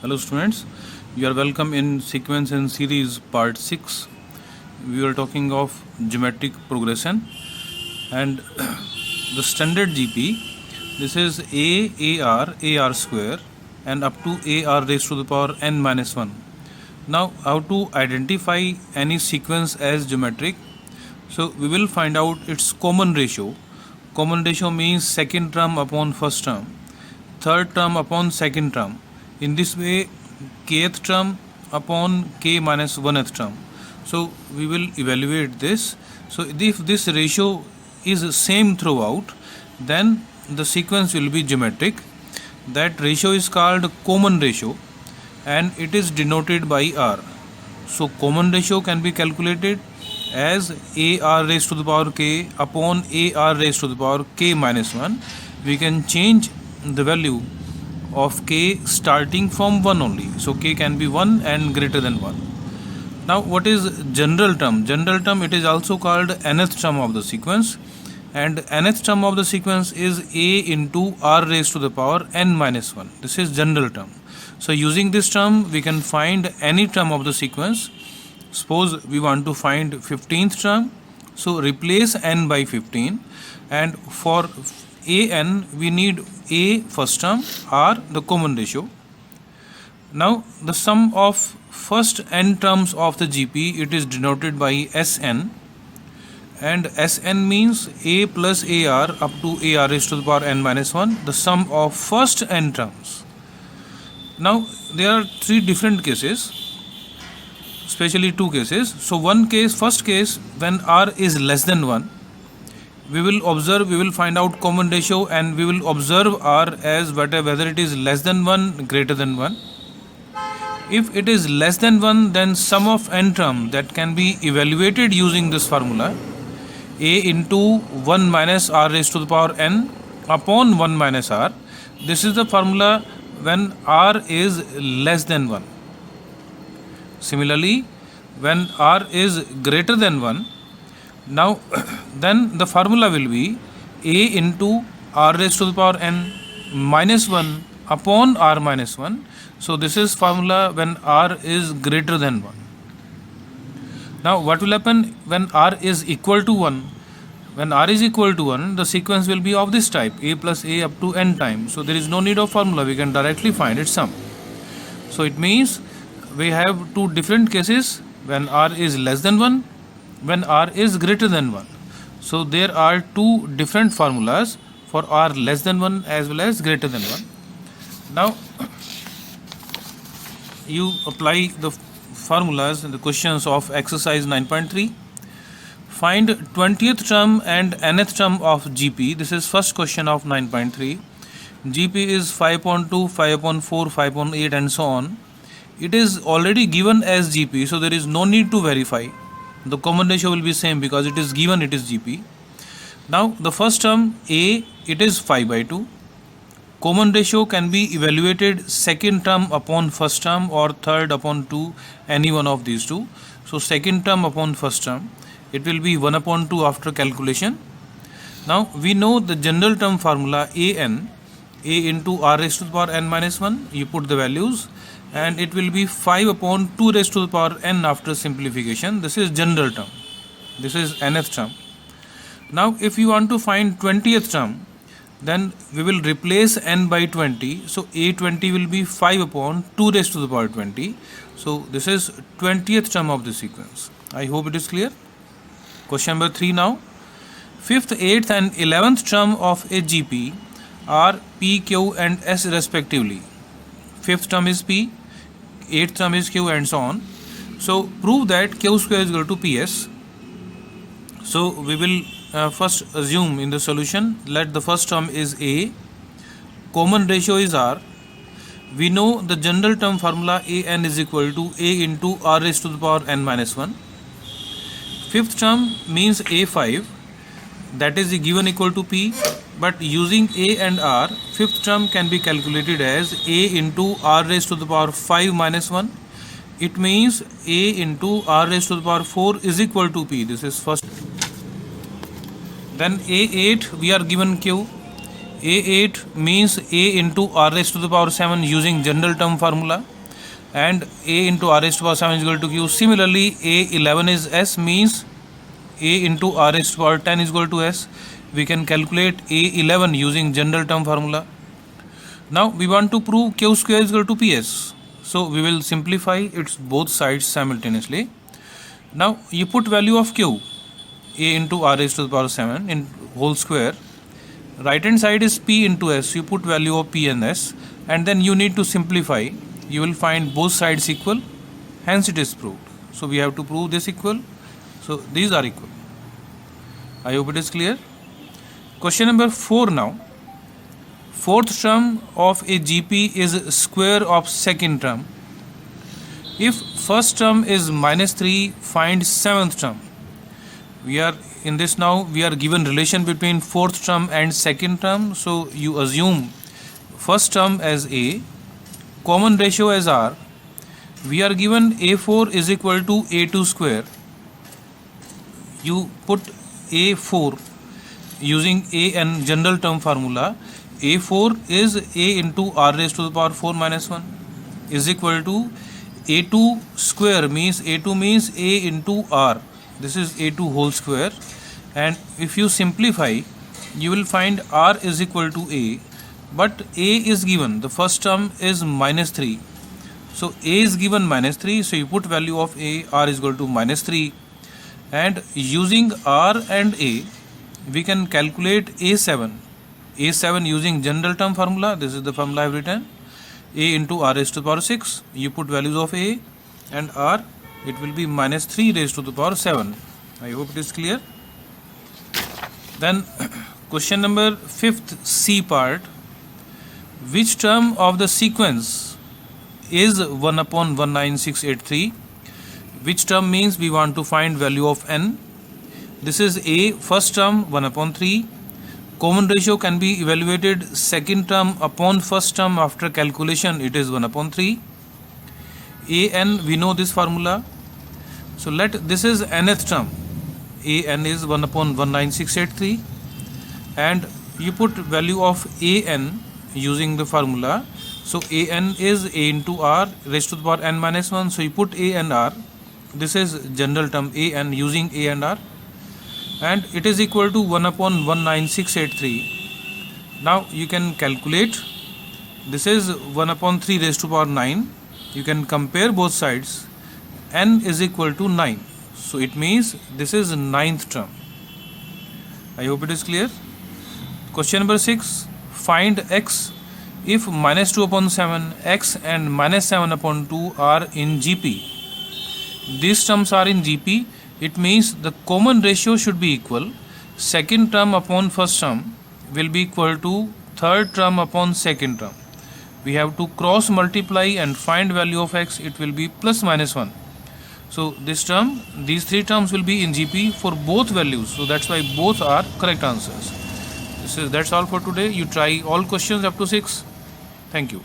Hello students, you are welcome in sequence and series part 6. We are talking of geometric progression and the standard GP. This is AR square and up to AR raised to the power n minus 1. Now how to identify any sequence as geometric? So we will find out its common ratio. Common ratio means second term upon first term, third term upon second term. In this way, kth term upon k minus 1th term. So we will evaluate this. So if this ratio is same throughout, then the sequence will be geometric. That ratio is called common ratio and it is denoted by R. So common ratio can be calculated as AR raised to the power k upon AR raised to the power k minus 1. We can change the value of k starting from 1 only. So k can be 1 and greater than 1. Now what is general term? General term, it is also called nth term of the sequence, and nth term of the sequence is a into r raised to the power n minus 1. This is general term. So using this term we can find any term of the sequence. Suppose we want to find 15th term, so replace n by 15, and for an we need a first term, r the common ratio. Now the sum of first n terms of the GP, it is denoted by Sn, and Sn means a plus ar up to ar raised to the power n minus 1, the sum of first n terms. Now there are three different cases, especially two cases. So one case, first case, when r is less than 1, we will find out common ratio and we will observe r as whether it is less than 1, greater than 1. If it is less than 1, then sum of n term that can be evaluated using this formula, a into 1 minus r raised to the power n upon 1 minus r. This is the formula when r is less than 1. Similarly, when r is greater than 1, now then the formula will be a into r raised to the power n minus 1 upon r minus 1. So this is formula when r is greater than 1. Now what will happen when r is equal to 1? When r is equal to 1, the sequence will be of this type, a plus a up to n times. So there is no need of formula, we can directly find its sum. So it means we have two different cases, when r is less than 1, when r is greater than 1. So there are two different formulas for r less than 1 as well as greater than 1. Now you apply the formulas in the questions of exercise 9.3. Find 20th term and nth term of GP. This is first question of 9.3. GP is 5.2, 5.4, 5.8 and so on. It is already given as GP, so there is no need to verify. The common ratio will be same because it is given, it is GP. Now the first term a, it is 5 by 2. Common ratio can be evaluated second term upon first term or third upon 2, any one of these two. So second term upon first term, it will be 1 upon 2 after calculation. Now we know the general term formula an, a into r raised to the power n minus 1, you put the values, and it will be 5 upon 2 raised to the power n after simplification. This is general term. This is nth term. Now if you want to find 20th term, then we will replace n by 20. So a20 will be 5 upon 2 raised to the power 20. So this is 20th term of the sequence. I hope it is clear. Question number 3 now. 5th, 8th and 11th term of a GP are P, Q and S respectively. 5th term is P, 8th term is Q and so on. So prove that Q square is equal to PS. So we will first assume in the solution, let the first term is A, common ratio is R. We know the general term formula an is equal to a into r raised to the power n minus 1. 5th term means a5, that is given equal to p, but using a and r, 5th term can be calculated as a into r raised to the power 5 minus 1. It means a into r raised to the power 4 is equal to p. This is first. Then a8 we are given q. A8 means a into r raised to the power 7 using general term formula. and a into r raised to power 7 is equal to q. Similarly, a11 is s, means a into r raised to power 10 is equal to s. We can calculate a11 using general term formula. Now we want to prove q square is equal to ps. So we will simplify its both sides simultaneously. Now you put value of q, a into r raised to the power 7 in whole square. Right hand side is p into s. You put value of p and s, and then you need to simplify. You will find both sides equal, hence it is proved. So we have to prove this equal. So these are equal. I hope it is clear. Question number 4 now. Fourth term of a GP is square of second term. If first term is -3, find seventh term. We are in this now, we are given relation between fourth term and second term. So you assume first term as A, common ratio as R. We are given A4 is equal to A2 square. You put A4 using A and general term formula. A4 is A into r raised to the power 4 minus 1 is equal to A2 square, means A2 means A into R. This is A2 whole square, and if you simplify, you will find R is equal to A, but A is given, the first term is -3. So A is given -3, so you put value of A, R is equal to -3, and using R and A, we can calculate A7. A7 using general term formula. This is the formula I have written. A into r raised to the power 6. You put values of A and R. It will be -3 raised to the power 7. I hope it is clear. Then question number 5th C part. Which term of the sequence is 1 upon 19683? Which term means we want to find value of n. This is A, first term 1 upon 3. Common ratio can be evaluated second term upon first term. After calculation, it is 1 upon 3. An, we know this formula. So this is nth term. An is 1 upon 19683, and you put value of an using the formula. So an is A into r raised to the power n minus 1. So you put A and r. This is general term an using A and r, and it is equal to 1 upon 19683. Now you can calculate. This is 1 upon 3 raised to power 9. You can compare both sides. N is equal to 9. So it means this is ninth term. I hope it is clear. Question number 6. Find x if -2 upon 7, x and -7 upon 2 are in GP. These terms are in GP. It means the common ratio should be equal. Second term upon first term will be equal to third term upon second term. We have to cross multiply and find value of x. It will be plus minus 1. So this term, these three terms will be in GP for both values. So that's why both are correct answers. That's all for today. You try all questions up to 6. Thank you.